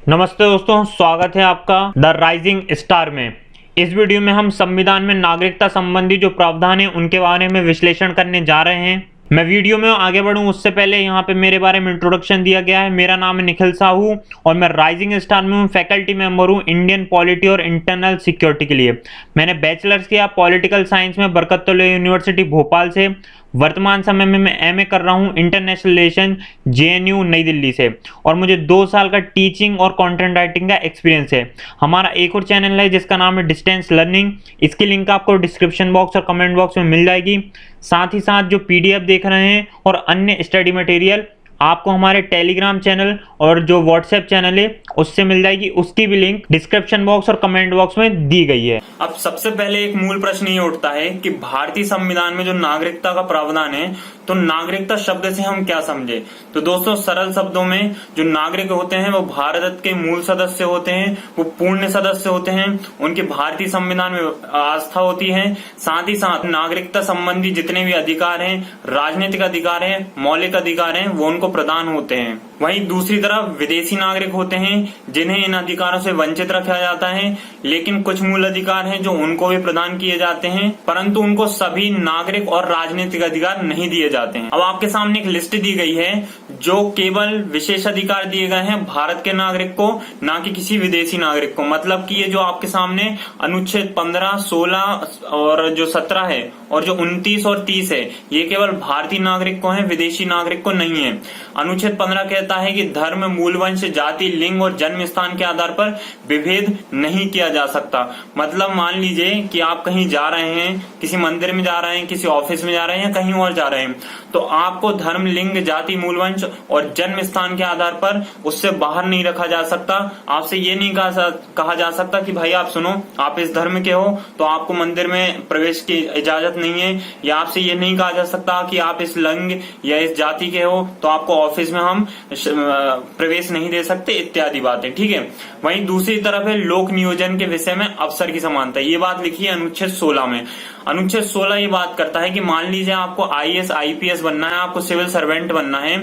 नमस्ते दोस्तों, स्वागत है आपका द राइजिंग स्टार में। इस वीडियो में हम संविधान में नागरिकता संबंधी जो प्रावधान है उनके बारे में विश्लेषण करने जा रहे हैं। मैं वीडियो में आगे बढ़ूं उससे पहले यहाँ पे मेरे बारे में इंट्रोडक्शन दिया गया है। मेरा नाम है निखिल साहू और मैं राइजिंग स्टार में हूँ, फैकल्टी मेंबर हूँ इंडियन पॉलिटी और इंटरनल सिक्योरिटी के लिए। मैंने बैचलर्स किया पॉलिटिकल साइंस में बरकतुल्लाह यूनिवर्सिटी भोपाल से। वर्तमान समय में मैं एमए कर रहा हूँ इंटरनेशनल रिलेशन जेएनयू नई दिल्ली से और मुझे 2 साल का टीचिंग और कंटेंट राइटिंग का एक्सपीरियंस है। हमारा एक और चैनल है जिसका नाम है डिस्टेंस लर्निंग। इसकी लिंक आपको डिस्क्रिप्शन बॉक्स और कमेंट बॉक्स में मिल जाएगी। साथ ही साथ जो पीडीएफ देख रहे हैं और अन्य स्टडी मटेरियल आपको हमारे टेलीग्राम चैनल और जो व्हाट्सएप चैनल है उससे मिल जाएगी। उसकी भी लिंक डिस्क्रिप्शन बॉक्स और कमेंट बॉक्स में दी गई है। अब सबसे पहले एक मूल प्रश्न ये उठता है कि भारतीय संविधान में जो नागरिकता का प्रावधान है, तो नागरिकता शब्द से हम क्या समझे। तो दोस्तों, सरल शब्दों में जो नागरिक होते हैं वो भारत के मूल सदस्य होते हैं, वो पूर्ण सदस्य होते हैं, उनकी भारतीय संविधान में आस्था होती है। साथ ही साथ नागरिकता संबंधी जितने भी अधिकार हैं, राजनीतिक अधिकार हैं, मौलिक अधिकार हैं, वो उनको प्रदान होते हैं। वहीं दूसरी तरफ विदेशी नागरिक होते हैं जिन्हें इन अधिकारों से वंचित रखा जाता है, लेकिन कुछ मूल अधिकार हैं जो उनको भी प्रदान किए जाते हैं, परंतु उनको सभी नागरिक और राजनीतिक अधिकार नहीं दिए जाते हैं। अब आपके सामने एक लिस्ट दी गई है जो केवल विशेष अधिकार दिए गए हैं भारत के नागरिक को, ना कि किसी विदेशी नागरिक को। मतलब कि ये जो आपके सामने अनुच्छेद 15, 16 और जो 17 है और जो 29 और 30 है, ये केवल भारतीय नागरिक को है, विदेशी नागरिक को नहीं है। अनुच्छेद 15 कहता है कि धर्म, मूल वंश, जाति, लिंग और जन्म स्थान के आधार पर विभेद नहीं किया जा सकता। मतलब मान लीजिए कि आप कहीं जा रहे हैं, किसी मंदिर में जा रहे हैं, किसी ऑफिस में जा रहे हैं या कहीं और जा रहे हैं, तो आपको धर्म, लिंग, जाति, मूल वंश और जन्म स्थान के आधार पर उससे बाहर नहीं रखा जा सकता। आपसे ये नहीं कहा जा सकता कि भाई आप सुनो, आप इस धर्म के हो तो आपको मंदिर में प्रवेश की इजाजत नहीं है, या आपसे ये नहीं कहा जा सकता कि आप इस लिंग या इस जाति के हो तो आपको ऑफिस में हम प्रवेश नहीं दे सकते, इत्यादि बातें। ठीक है। वहीं दूसरी तरफ है लोक नियोजन के विषय में अवसर की समानता। ये बात लिखी है अनुच्छेद 16 में। अनुच्छेद 16 ये बात करता है कि मान लीजिए आपको आईएएस, आईपीएस बनना है, आपको सिविल सर्वेंट बनना है,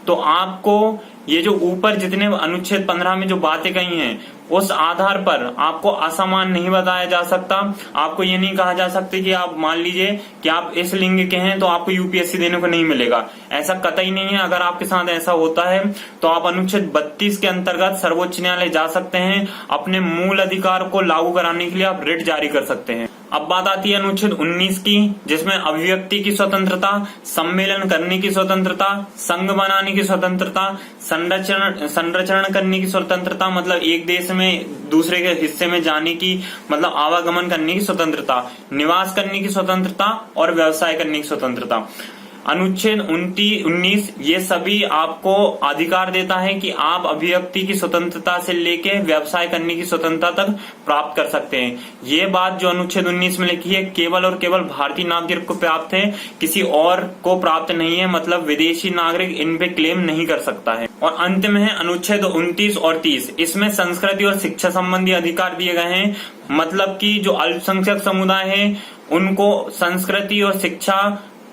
तो आपको ये जो ऊपर जितने अनुच्छेद 15 में जो बातें कही हैं उस आधार पर आपको असमान नहीं बताया जा सकता। आपको ये नहीं कहा जा सकता कि आप मान लीजिए कि आप इस लिंग के हैं तो आपको यूपीएससी देने को नहीं मिलेगा। ऐसा कतई नहीं है। अगर आपके साथ ऐसा होता है तो आप अनुच्छेद 32 के अंतर्गत सर्वोच्च न्यायालय जा सकते हैं। अपने मूल अधिकार को लागू कराने के लिए आप रिट जारी कर सकते हैं। अब बात आती है अनुच्छेद 19 की, जिसमें अभिव्यक्ति की स्वतंत्रता, सम्मेलन करने की स्वतंत्रता, संघ बनाने की स्वतंत्रता, संरचरण करने की स्वतंत्रता, मतलब एक देश में दूसरे के हिस्से में जाने की, मतलब आवागमन करने की स्वतंत्रता, निवास करने की स्वतंत्रता और व्यवसाय करने की स्वतंत्रता। अनुच्छेद 19 ये सभी आपको अधिकार देता है कि आप अभिव्यक्ति की स्वतंत्रता से लेके व्यवसाय करने की स्वतंत्रता तक प्राप्त कर सकते हैं। ये बात जो अनुच्छेद 19 में लिखी है केवल और केवल भारतीय नागरिक को प्राप्त है, किसी और को प्राप्त नहीं है। मतलब विदेशी नागरिक इन पे क्लेम नहीं कर सकता है। और अंत में है अनुच्छेद 29 और 30। इसमें संस्कृति और शिक्षा संबंधी अधिकार दिए गए हैं। मतलब कि जो अल्पसंख्यक समुदाय है उनको संस्कृति और शिक्षा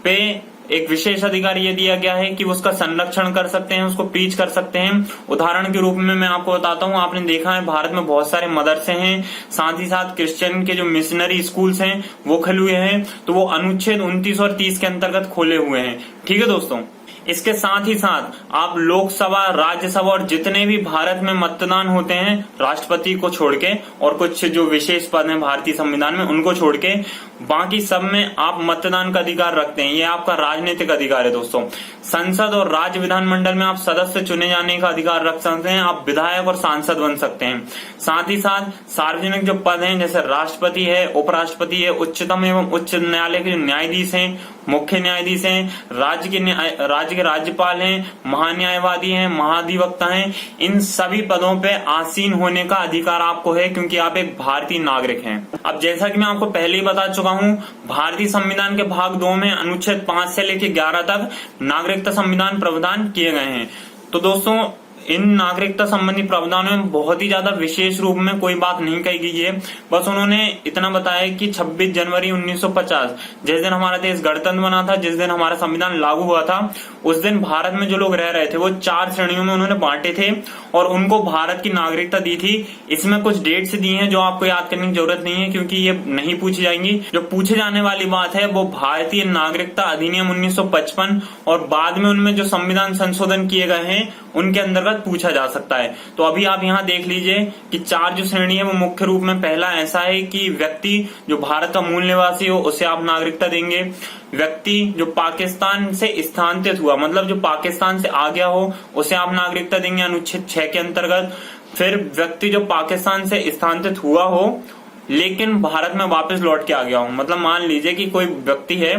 पे एक विशेष अधिकार ये दिया गया है कि वो उसका संरक्षण कर सकते हैं, उसको प्रीच कर सकते हैं। उदाहरण के रूप में मैं आपको बताता हूँ, आपने देखा है भारत में बहुत सारे मदरसे हैं, साथ ही साथ क्रिश्चियन के जो मिशनरी स्कूल्स हैं वो खुले हुए हैं, तो वो अनुच्छेद 29 और 30 के अंतर्गत खोले हुए हैं। ठीक है दोस्तों। इसके साथ ही साथ आप लोकसभा, राज्यसभा और जितने भी भारत में मतदान होते हैं, राष्ट्रपति को छोड़ के और कुछ जो विशेष पद हैं भारतीय संविधान में उनको छोड़ के, बाकी सब में आप मतदान का अधिकार रखते हैं। ये आपका राजनीतिक अधिकार है दोस्तों। संसद और राज्य विधानमंडल में आप सदस्य चुने जाने का अधिकार रख सकते हैं। आप विधायक और सांसद बन सकते हैं। साथ ही साथ सार्वजनिक जो पद हैं जैसे राष्ट्रपति है, उपराष्ट्रपति है, उच्चतम एवं उच्च न्यायालय के जो न्यायाधीश हैं, मुख्य न्यायाधीश हैं, राज्य के राज्यपाल हैं, महान्यायवादी हैं, महाधिवक्ता हैं, इन सभी पदों पे आसीन होने का अधिकार आपको है क्योंकि आप एक भारतीय नागरिक हैं। अब जैसा कि मैं आपको पहले ही बता चुका हूं, भारतीय संविधान के भाग 2 में अनुच्छेद 5 से लेकर 11 तक नागरिकता संविधान प्रावधान किए गए हैं। तो दोस्तों इन नागरिकता संबंधी प्रावधानों में बहुत ही ज्यादा विशेष रूप में कोई बात नहीं कही गई है। बस उन्होंने इतना बताया कि 26 जनवरी 1950 जिस दिन हमारा देश गणतंत्र बना था, जिस दिन हमारा संविधान लागू हुआ था, उस दिन भारत में जो लोग रह रहे थे वो 4 श्रेणियों में उन्होंने बांटे थे और उनको भारत की नागरिकता दी थी। इसमें कुछ डेट्स दी हैं जो आपको याद करने की जरूरत नहीं है क्योंकि ये नहीं पूछी जाएंगी। जो पूछे जाने वाली बात है वो भारतीय नागरिकता अधिनियम 1955 और बाद में उनमें जो संविधान संशोधन किए गए हैं उनके अंतर्गत पूछा जा सकता है। तो अभी आप यहाँ देख लीजिए कि 4 जो श्रेणी है वो मुख्य रूप में पहला ऐसा है कि व्यक्ति जो भारत का मूल निवासी हो उसे आप नागरिकता देंगे। व्यक्ति जो पाकिस्तान से स्थानांतरित हुआ, मतलब जो पाकिस्तान से आ गया हो, उसे आप नागरिकता देंगे अनुच्छेद 6 के अंतर्गत। फिर व्यक्ति जो पाकिस्तान से स्थानांतरित हुआ हो लेकिन भारत में वापस लौट के आ गया हो, मतलब मान लीजिए कि कोई व्यक्ति है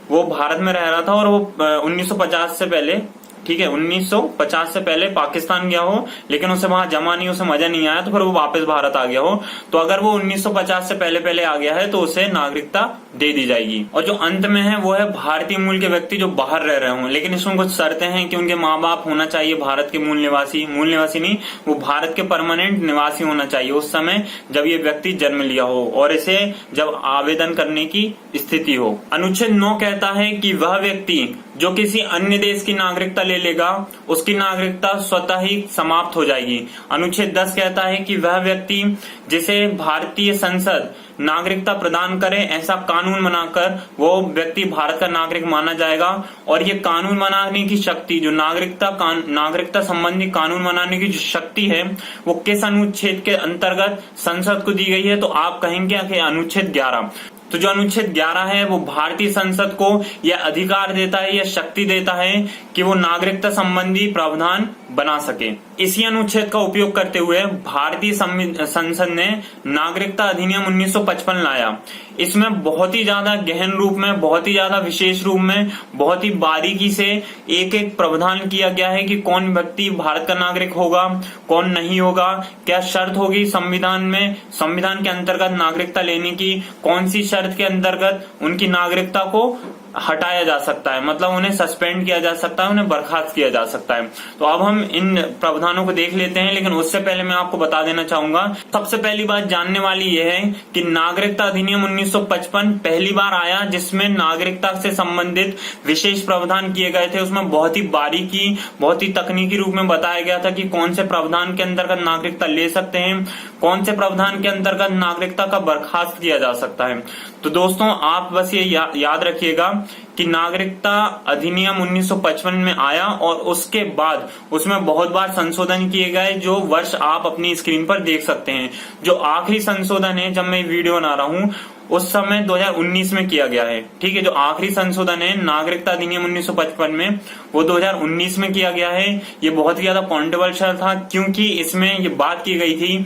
वो भारत में रह रहा था और वो 1950 से पहले, ठीक है, 1950 से पहले पाकिस्तान गया हो लेकिन उसे वहां जमा नहीं, उसे मजा नहीं आया तो फिर वो वापस भारत आ गया हो, तो अगर वो 1950 से पहले आ गया है तो उसे नागरिकता दे दी जाएगी। और जो अंत में है वो है भारतीय मूल के व्यक्ति जो बाहर रह रहे हों, लेकिन इसमें कुछ शर्तें हैं कि उनके माँ बाप होना चाहिए भारत के मूल निवासी नहीं, वो भारत के परमानेंट निवासी होना चाहिए उस समय जब ये व्यक्ति जन्म लिया हो और इसे जब आवेदन करने की स्थिति हो। अनुच्छेद 9 कहता है कि वह व्यक्ति जो किसी अन्य देश की नागरिकता ले लेगा उसकी नागरिकता स्वतः ही समाप्त हो जाएगी। अनुच्छेद 10 कहता है कि वह व्यक्ति जिसे भारतीय संसद नागरिकता प्रदान करे ऐसा कानून बनाकर वो व्यक्ति भारत का नागरिक माना जाएगा। और ये कानून बनाने की शक्ति, जो नागरिकता संबंधी कानून बनाने की जो शक्ति है वो किस अनुच्छेद के अंतर्गत संसद को दी गई है, तो आप कहेंगे कि अनुच्छेद 11। तो जो अनुच्छेद 11 है वो भारतीय संसद को यह अधिकार देता है, यह शक्ति देता है कि वो नागरिकता संबंधी प्रावधान बना सके। इसी अनुच्छेद का उपयोग करते हुए भारतीय संसद ने नागरिकता अधिनियम 1955 लाया। इसमें बहुत ही ज्यादा गहन रूप में, बहुत ही ज्यादा विशेष रूप में, बहुत ही बारीकी से एक एक प्रावधान किया गया है कि कौन व्यक्ति भारत का नागरिक होगा, कौन नहीं होगा, क्या शर्त होगी संविधान में, संविधान के अंतर्गत नागरिकता लेने की, कौन सी शर्त के अंतर्गत उनकी नागरिकता को हटाया जा सकता है, मतलब उन्हें सस्पेंड किया जा सकता है, उन्हें बर्खास्त किया जा सकता है। तो अब हम इन प्रावधानों को देख लेते हैं, लेकिन उससे पहले मैं आपको बता देना चाहूंगा, सबसे पहली बात जानने वाली यह है कि नागरिकता अधिनियम 1955 पहली बार आया जिसमें नागरिकता से संबंधित विशेष प्रावधान किए गए थे। उसमें बहुत ही बारीकी, बहुत ही तकनीकी रूप में बताया गया था कि कौन से प्रावधान के अंतर्गत नागरिकता ले सकते हैं, कौन से प्रावधान के अंतर्गत नागरिकता का बर्खास्त किया जा सकता है। तो दोस्तों आप बस ये याद रखिएगा कि नागरिकता अधिनियम 1955 में आया और उसके बाद उसमें बहुत बार संशोधन किए गए, जो वर्ष आप अपनी स्क्रीन पर देख सकते हैं। जो आखिरी संशोधन है, जब मैं वीडियो बना रहा हूं उस समय 2019 में किया गया है, ठीक है। जो आखिरी संशोधन है नागरिकता अधिनियम 1955 में वो 2019 में किया गया है। ये बहुत ही ज्यादा कॉन्ट्रोवर्शियल था क्योंकि इसमें ये बात की गई थी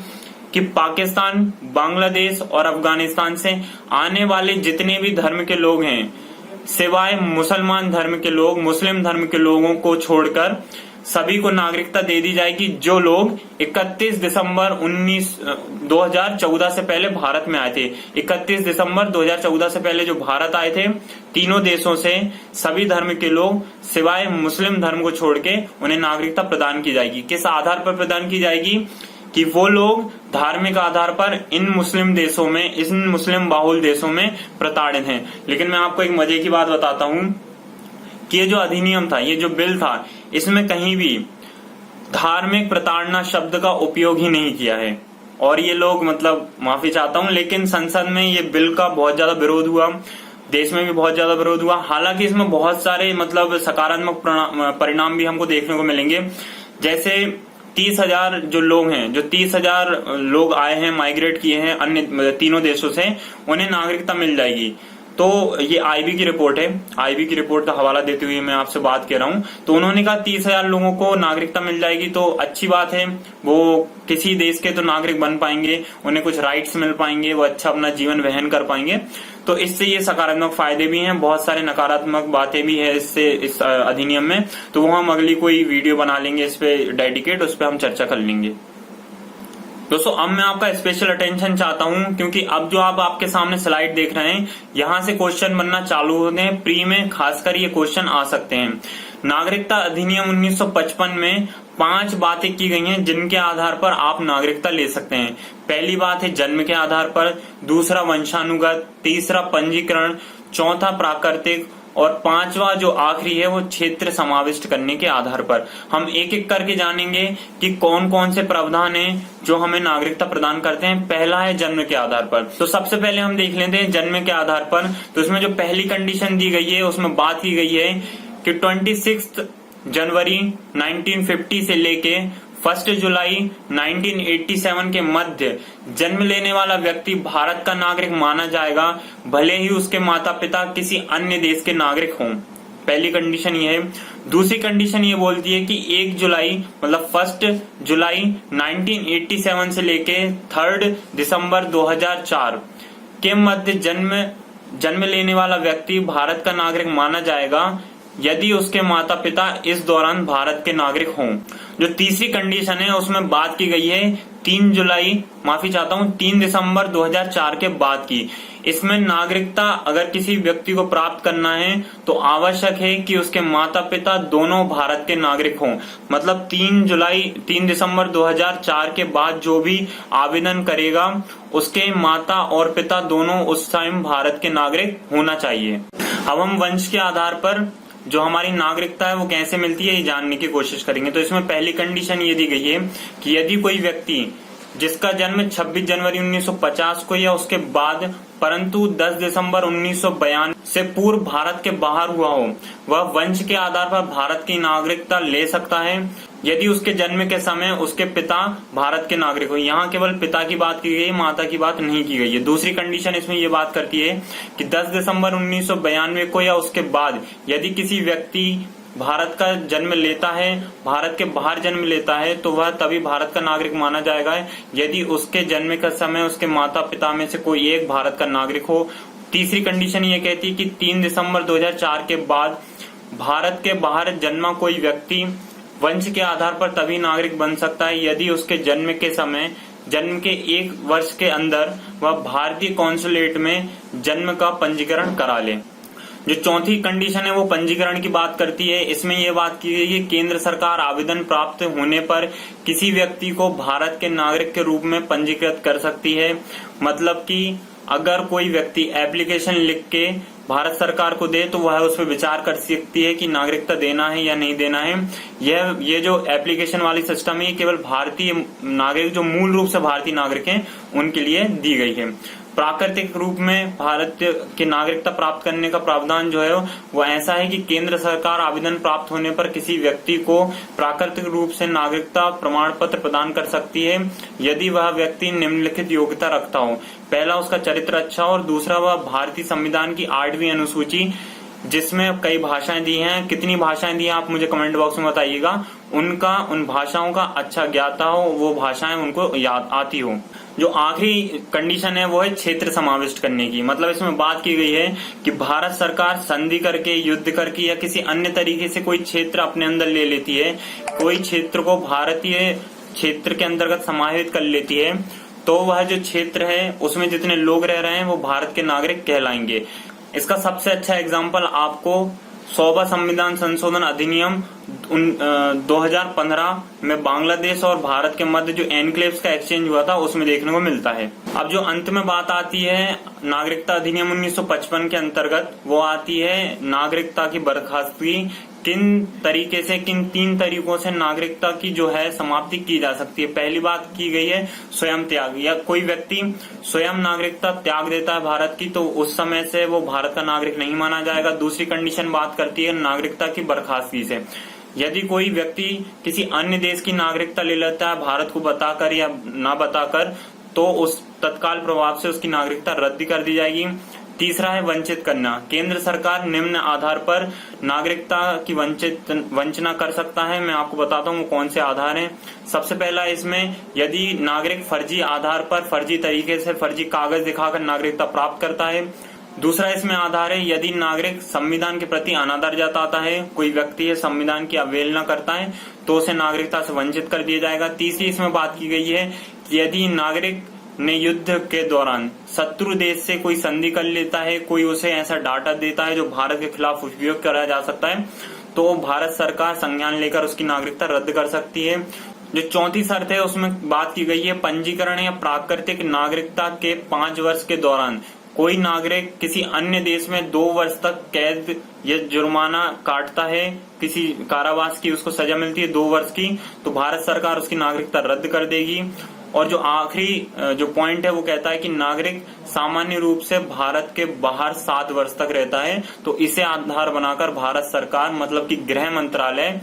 कि पाकिस्तान, बांग्लादेश और अफगानिस्तान से आने वाले जितने भी धर्म के लोग हैं, सिवाय मुसलमान धर्म के लोग, मुस्लिम धर्म के लोगों को छोड़कर सभी को नागरिकता दे दी जाएगी जो लोग 31 दिसंबर 2014 से पहले भारत में आए थे। 31 दिसंबर 2014 से पहले जो भारत आए थे तीनों देशों से सभी धर्म के लोग सिवाय मुस्लिम धर्म को छोड़ के उन्हें नागरिकता प्रदान की जाएगी। किस आधार पर प्रदान की जाएगी कि वो लोग धार्मिक आधार पर इन मुस्लिम देशों में, इन मुस्लिम बाहुल देशों में प्रताड़ित हैं। लेकिन मैं आपको एक मजे की बात बताता हूं कि ये जो अधिनियम था, ये जो बिल था, इसमें कहीं भी धार्मिक प्रताड़ना शब्द का उपयोग ही नहीं किया है। और ये लोग, मतलब माफी चाहता हूं, लेकिन संसद में ये बिल का बहुत ज्यादा विरोध हुआ, देश में भी बहुत ज्यादा विरोध हुआ। हालांकि इसमें बहुत सारे मतलब सकारात्मक परिणाम भी हमको देखने को मिलेंगे। जैसे 30,000 जो लोग हैं, जो 30,000 लोग आए हैं, माइग्रेट किए हैं अन्य तीनों देशों से, उन्हें नागरिकता मिल जाएगी। तो ये आईबी की रिपोर्ट है, आईबी की रिपोर्ट का हवाला देते हुए मैं आपसे बात कर रहा हूं। तो उन्होंने कहा 30,000 लोगों को नागरिकता मिल जाएगी, तो अच्छी बात है, वो किसी देश के तो नागरिक बन पाएंगे, उन्हें कुछ राइट्स मिल पाएंगे, वो अच्छा अपना जीवन वहन कर पाएंगे। तो इससे ये सकारात्मक फायदे भी हैं, बहुत सारे नकारात्मक बातें भी है इससे, इस अधिनियम में। तो वो हम अगली कोई वीडियो बना लेंगे इस पे डेडिकेट, उस पर हम चर्चा कर लेंगे। दोस्तों अब मैं आपका स्पेशल अटेंशन चाहता हूं क्योंकि अब जो आप आपके सामने स्लाइड देख रहे हैं, यहां से क्वेश्चन बनना चालू होते हैं। प्री में खासकर ये क्वेश्चन आ सकते हैं। नागरिकता अधिनियम 1955 में 5 बातें की गई हैं जिनके आधार पर आप नागरिकता ले सकते हैं। पहली बात है जन्म के आधार पर, दूसरा वंशानुगत, तीसरा पंजीकरण, चौथा प्राकृतिक और पांचवा जो आखिरी है वो क्षेत्र समाविष्ट करने के आधार पर। हम एक एक करके जानेंगे कि कौन कौन से प्रावधान हैं जो हमें नागरिकता प्रदान करते हैं। पहला है जन्म के आधार पर। तो सबसे पहले हम देख लेते हैं जन्म के आधार पर। तो इसमें जो पहली कंडीशन दी गई है उसमें बात की गई है कि 26 जनवरी 1950 से लेके 1 जुलाई 1987 के मध्य जन्म लेने वाला व्यक्ति भारत का नागरिक माना जाएगा, भले ही उसके माता पिता किसी अन्य देश के नागरिक हों। पहली कंडीशन ये है। दूसरी कंडीशन ये बोलती है कि 1 जुलाई मतलब 1 जुलाई 1987 से लेके 3 दिसंबर 2004 के मध्य जन्म लेने वाला व्यक्ति भारत का नागरिक माना जाएगा यदि उसके माता पिता इस दौरान भारत के नागरिक हों। जो तीसरी कंडीशन है उसमें बात की गई है 3 दिसंबर 2004 के बाद की। इसमें नागरिकता अगर किसी व्यक्ति को प्राप्त करना है तो आवश्यक है कि उसके माता पिता दोनों भारत के नागरिक हों। मतलब 3 दिसंबर 2004 के बाद जो भी आवेदन करेगा उसके माता और पिता दोनों उस टाइम भारत के नागरिक होना चाहिए। अब हम वंश के आधार पर जो हमारी नागरिकता है वो कैसे मिलती है ये जानने की कोशिश करेंगे। तो इसमें पहली कंडीशन ये दी गई है कि यदि कोई व्यक्ति जिसका जन्म 26 जनवरी 1950 को या उसके बाद परंतु 10 दिसंबर 1992 से पूर्व भारत के बाहर हुआ हो, वह वंश के आधार पर भारत की नागरिकता ले सकता है यदि उसके जन्म के समय उसके पिता भारत के नागरिक हो। यहाँ केवल पिता की बात की गई है, माता की बात नहीं की गई है। दूसरी कंडीशन इसमें ये बात करती है कि 10 दिसंबर 1992 को या उसके बाद यदि किसी व्यक्ति भारत का जन्म लेता है, भारत के बाहर जन्म लेता है, तो वह तभी भारत का नागरिक माना जाएगा यदि उसके जन्म का समय उसके माता पिता में से कोई एक भारत का नागरिक हो। तीसरी कंडीशन ये कहती है कि 3 दिसंबर 2004 के बाद भारत के बाहर जन्मा कोई व्यक्ति वंश के आधार पर तभी नागरिक बन सकता है यदि उसके जन्म के समय जन्म के 1 वर्ष के अंदर वह भारतीय कॉन्सुलेट में जन्म का पंजीकरण करा ले। जो चौथी कंडीशन है वो पंजीकरण की बात करती है। इसमें यह बात की गई है केंद्र सरकार आवेदन प्राप्त होने पर किसी व्यक्ति को भारत के नागरिक के रूप में पंजीकृत कर सकती है। मतलब कि अगर कोई व्यक्ति एप्लीकेशन लिख के भारत सरकार को दे तो वह उस पर विचार कर सकती है कि नागरिकता देना है या नहीं देना है। ये जो एप्लीकेशन वाली सिस्टम है ये केवल भारतीय नागरिक जो मूल रूप से भारतीय नागरिक हैं उनके लिए दी गई है। प्राकृतिक रूप में भारत की नागरिकता प्राप्त करने का प्रावधान जो है वो ऐसा है कि केंद्र सरकार आवेदन प्राप्त होने पर किसी व्यक्ति को प्राकृतिक रूप से नागरिकता प्रमाण पत्र प्रदान कर सकती है यदि वह व्यक्ति निम्नलिखित योग्यता रखता हो। पहला, उसका चरित्र अच्छा हो और दूसरा, वह भारतीय संविधान की 8वीं अनुसूची जिसमें कई भाषाएं दी हैं, कितनी भाषाएं दी हैं आप मुझे कमेंट बॉक्स में बताइएगा, उन भाषाओं का अच्छा ज्ञाता हो, वो भाषाएं उनको याद आती हो। जो आखिरी कंडीशन है वो है क्षेत्र समाविष्ट करने की। मतलब इसमें बात की गई है कि भारत सरकार संधि करके, युद्ध करके या किसी अन्य तरीके से कोई क्षेत्र अपने अंदर ले लेती है, कोई क्षेत्र को भारतीय क्षेत्र के अंतर्गत समाहित कर लेती है, तो वह जो क्षेत्र है उसमें जितने लोग रह रहे हैं वो भारत के नागरिक कहलाएंगे। इसका सबसे अच्छा एग्जाम्पल आपको 100वां संविधान संशोधन अधिनियम 2015 में बांग्लादेश और भारत के मध्य जो एनक्लेव्स का एक्सचेंज हुआ था उसमें देखने को मिलता है। अब जो अंत में बात आती है नागरिकता अधिनियम 1955 के अंतर्गत, वो आती है नागरिकता की बर्खास्तगी। किन 3 तरीकों से नागरिकता की जो है समाप्ति की जा सकती है। पहली बात की गई है स्वयं त्याग, या कोई व्यक्ति स्वयं नागरिकता त्याग देता है भारत की तो उस समय से वो भारत का नागरिक नहीं माना जाएगा। दूसरी कंडीशन बात करती है नागरिकता की बर्खास्तगी से। यदि कोई व्यक्ति किसी अन्य देश की नागरिकता ले लेता है भारत को बताकर या ना बताकर, तो उस तत्काल प्रभाव से उसकी नागरिकता रद्द कर दी जाएगी। तीसरा है वंचित करना। केंद्र सरकार निम्न आधार पर नागरिकता की वंचना कर सकता है। मैं आपको बताता हूँ वो कौन से आधार हैं। सबसे पहला, इसमें यदि नागरिक फर्जी आधार पर, फर्जी तरीके से, फर्जी कागज दिखाकर नागरिकता प्राप्त करता है। दूसरा इसमें आधार है यदि नागरिक संविधान के प्रति अनादर जताता है, कोई व्यक्ति है संविधान की अवहेलना करता है तो उसे नागरिकता से वंचित कर दिया जाएगा। तीसरी इसमें बात की गई है कि यदि नागरिक ने युद्ध के दौरान शत्रु देश से कोई संधि कर लेता है, कोई उसे ऐसा डाटा देता है जो भारत के खिलाफ उपयोग करा जा सकता है, तो भारत सरकार संज्ञान लेकर उसकी नागरिकता रद्द कर सकती है। जो चौथी शर्त है उसमें बात की गई है पंजीकरण या प्राकृतिक नागरिकता के 5 वर्ष के दौरान कोई नागरिक किसी अन्य देश में 2 वर्ष तक कैद या जुर्माना काटता है, किसी कारावास की उसको सजा मिलती है 2 वर्ष की, तो भारत सरकार उसकी नागरिकता रद्द कर देगी। और जो आखिरी जो पॉइंट है वो कहता है कि नागरिक सामान्य रूप से भारत के बाहर 7 वर्ष तक रहता है, तो इसे आधार बनाकर भारत सरकार मतलब कि गृह मंत्रालय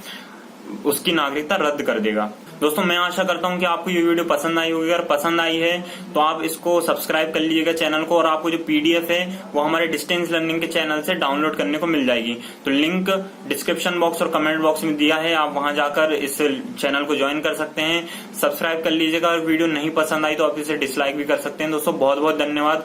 उसकी नागरिकता रद्द कर देगा। दोस्तों मैं आशा करता हूं कि आपको ये वीडियो पसंद आई होगी। अगर पसंद आई है तो आप इसको सब्सक्राइब कर लीजिएगा चैनल को, और आपको जो पीडीएफ है वो हमारे डिस्टेंस लर्निंग के चैनल से डाउनलोड करने को मिल जाएगी। तो लिंक डिस्क्रिप्शन बॉक्स और कमेंट बॉक्स में दिया है, आप वहां जाकर इस चैनल को ज्वाइन कर सकते हैं। सब्सक्राइब कर लीजिएगा। अगर वीडियो नहीं पसंद आई तो आप इसे डिसलाइक भी कर सकते हैं। दोस्तों बहुत बहुत धन्यवाद।